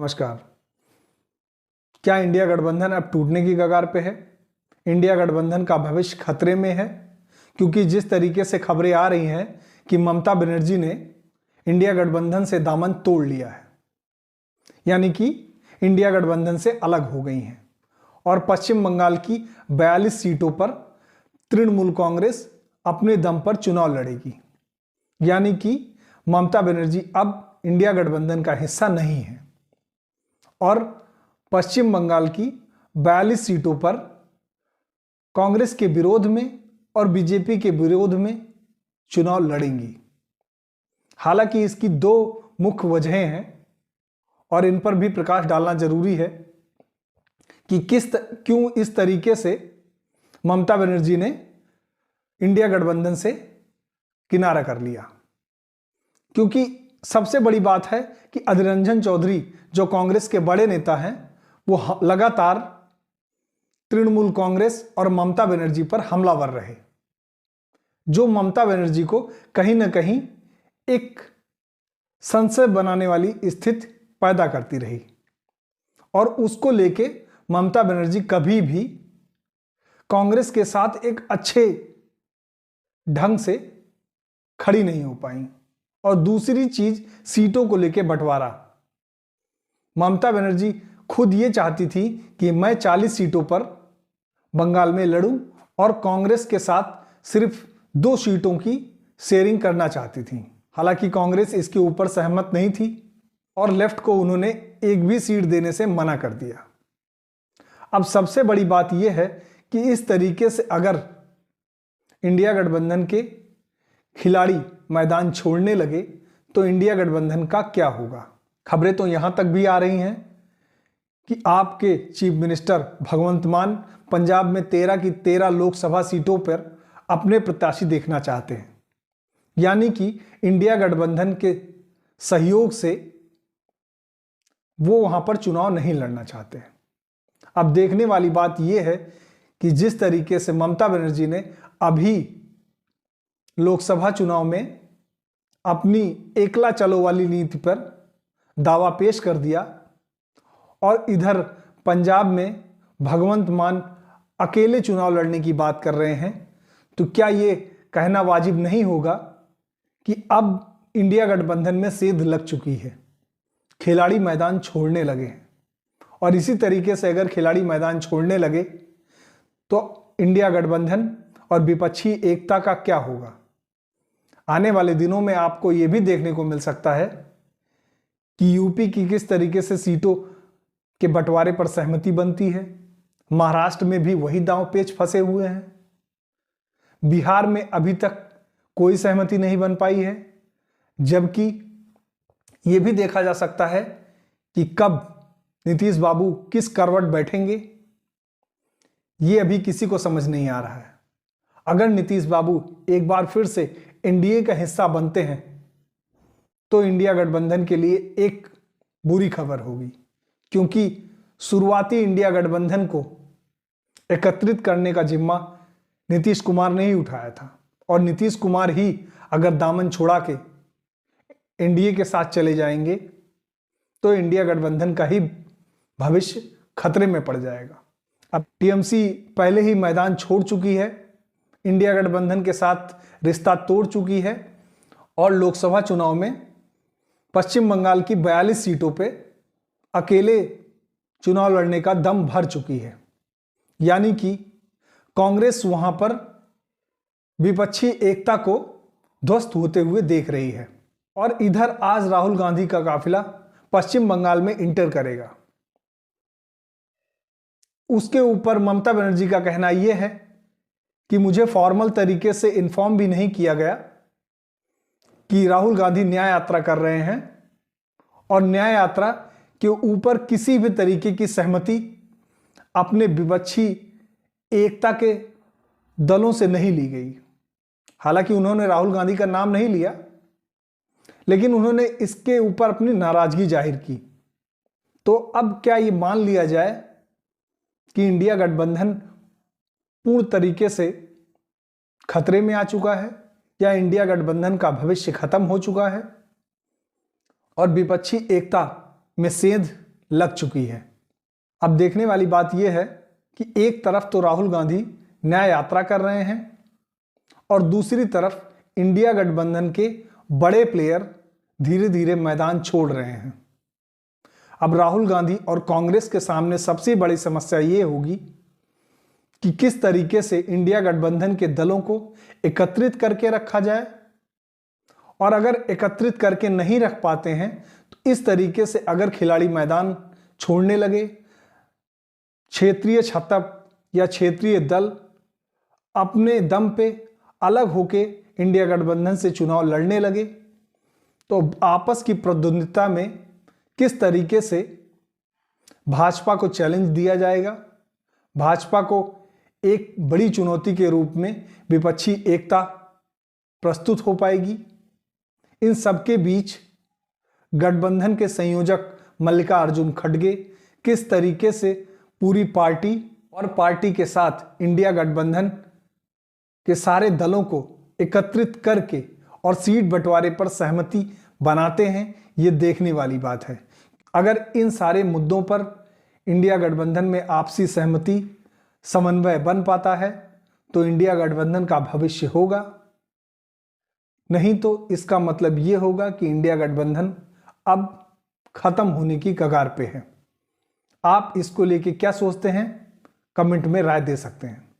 नमस्कार। क्या इंडिया गठबंधन अब टूटने की कगार पे है? इंडिया गठबंधन का भविष्य खतरे में है, क्योंकि जिस तरीके से खबरें आ रही हैं कि ममता बनर्जी ने इंडिया गठबंधन से दामन तोड़ लिया है, यानी कि इंडिया गठबंधन से अलग हो गई हैं और पश्चिम बंगाल की 42 सीटों पर तृणमूल कांग्रेस अपने दम पर चुनाव लड़ेगी। यानी कि ममता बनर्जी अब इंडिया गठबंधन का हिस्सा नहीं है और पश्चिम बंगाल की 42 सीटों पर कांग्रेस के विरोध में और बीजेपी के विरोध में चुनाव लड़ेंगी। हालांकि इसकी दो मुख्य वजहें हैं और इन पर भी प्रकाश डालना जरूरी है कि क्यों इस तरीके से ममता बनर्जी ने इंडिया गठबंधन से किनारा कर लिया। क्योंकि सबसे बड़ी बात है कि अधीर रंजन चौधरी जो कांग्रेस के बड़े नेता हैं, वो लगातार तृणमूल कांग्रेस और ममता बनर्जी पर हमलावर रहे, जो ममता बनर्जी को कहीं ना कहीं एक संशय बनाने वाली स्थिति पैदा करती रही और उसको लेके ममता बनर्जी कभी भी कांग्रेस के साथ एक अच्छे ढंग से खड़ी नहीं हो पाई। और दूसरी चीज, सीटों को लेके बंटवारा। ममता बनर्जी खुद ये चाहती थी कि मैं 40 सीटों पर बंगाल में लड़ूं और कांग्रेस के साथ सिर्फ 2 सीटों की शेयरिंग करना चाहती थी। हालांकि कांग्रेस इसके ऊपर सहमत नहीं थी और लेफ्ट को उन्होंने एक भी सीट देने से मना कर दिया। अब सबसे बड़ी बात यह है कि इस तरीके से अगर इंडिया गठबंधन के खिलाड़ी मैदान छोड़ने लगे तो इंडिया गठबंधन का क्या होगा। खबरें तो यहां तक भी आ रही हैं कि आपके चीफ मिनिस्टर भगवंत मान पंजाब में 13 की 13 लोकसभा सीटों पर अपने प्रत्याशी देखना चाहते हैं, यानी कि इंडिया गठबंधन के सहयोग से वो वहां पर चुनाव नहीं लड़ना चाहते हैं। अब देखने वाली बात यह है कि जिस तरीके से ममता बनर्जी ने अभी लोकसभा चुनाव में अपनी एकला चलो वाली नीति पर दावा पेश कर दिया और इधर पंजाब में भगवंत मान अकेले चुनाव लड़ने की बात कर रहे हैं, तो क्या ये कहना वाजिब नहीं होगा कि अब इंडिया गठबंधन में सेंध लग चुकी है, खिलाड़ी मैदान छोड़ने लगे हैं। और इसी तरीके से अगर खिलाड़ी मैदान छोड़ने लगे तो इंडिया गठबंधन और विपक्षी एकता का क्या होगा। आने वाले दिनों में आपको यह भी देखने को मिल सकता है कि यूपी की किस तरीके से सीटों के बंटवारे पर सहमति बनती है। महाराष्ट्र में भी वही दांव पेच फंसे हुए हैं। बिहार में अभी तक कोई सहमति नहीं बन पाई है, जबकि यह भी देखा जा सकता है कि कब नीतीश बाबू किस करवट बैठेंगे, यह अभी किसी को समझ नहीं आ रहा है। अगर नीतीश बाबू एक बार फिर से एनडीए का हिस्सा बनते हैं तो इंडिया गठबंधन के लिए एक बुरी खबर होगी, क्योंकि शुरुआती इंडिया गठबंधन को एकत्रित करने का जिम्मा नीतीश कुमार ने ही उठाया था और नीतीश कुमार ही अगर दामन छोड़ा के एनडीए के साथ चले जाएंगे तो इंडिया गठबंधन का ही भविष्य खतरे में पड़ जाएगा। अब टीएमसी पहले ही मैदान छोड़ चुकी है, इंडिया गठबंधन के साथ रिश्ता तोड़ चुकी है और लोकसभा चुनाव में पश्चिम बंगाल की 42 सीटों पे अकेले चुनाव लड़ने का दम भर चुकी है। यानी कि कांग्रेस वहां पर विपक्षी एकता को ध्वस्त होते हुए देख रही है। और इधर आज राहुल गांधी का काफिला पश्चिम बंगाल में इंटर करेगा। उसके ऊपर ममता बनर्जी का कहना यह है कि मुझे फॉर्मल तरीके से इन्फॉर्म भी नहीं किया गया कि राहुल गांधी न्याय यात्रा कर रहे हैं और न्याय यात्रा के ऊपर किसी भी तरीके की सहमति अपने विपक्षी एकता के दलों से नहीं ली गई। हालांकि उन्होंने राहुल गांधी का नाम नहीं लिया, लेकिन उन्होंने इसके ऊपर अपनी नाराजगी जाहिर की। तो अब क्या ये मान लिया जाए कि इंडिया गठबंधन पूर्ण तरीके से खतरे में आ चुका है या इंडिया गठबंधन का भविष्य खत्म हो चुका है और विपक्षी एकता में सेंध लग चुकी है। अब देखने वाली बात यह है कि एक तरफ तो राहुल गांधी न्याय यात्रा कर रहे हैं और दूसरी तरफ इंडिया गठबंधन के बड़े प्लेयर धीरे धीरे मैदान छोड़ रहे हैं। अब राहुल गांधी और कांग्रेस के सामने सबसे बड़ी समस्या ये होगी कि किस तरीके से इंडिया गठबंधन के दलों को एकत्रित करके रखा जाए, और अगर एकत्रित करके नहीं रख पाते हैं तो इस तरीके से अगर खिलाड़ी मैदान छोड़ने लगे, क्षेत्रीय छत्ता या क्षेत्रीय दल अपने दम पे अलग होके इंडिया गठबंधन से चुनाव लड़ने लगे, तो आपस की प्रतिद्वंदिता में किस तरीके से भाजपा को चैलेंज दिया जाएगा, भाजपा को एक बड़ी चुनौती के रूप में विपक्षी एकता प्रस्तुत हो पाएगी। इन सबके बीच गठबंधन के संयोजक मल्लिकार्जुन खड़गे किस तरीके से पूरी पार्टी और पार्टी के साथ इंडिया गठबंधन के सारे दलों को एकत्रित करके और सीट बंटवारे पर सहमति बनाते हैं, ये देखने वाली बात है। अगर इन सारे मुद्दों पर इंडिया गठबंधन में आपसी सहमति समन्वय बन पाता है तो इंडिया गठबंधन का भविष्य होगा, नहीं तो इसका मतलब ये होगा कि इंडिया गठबंधन अब खत्म होने की कगार पे है। आप इसको लेके क्या सोचते हैं, कमेंट में राय दे सकते हैं।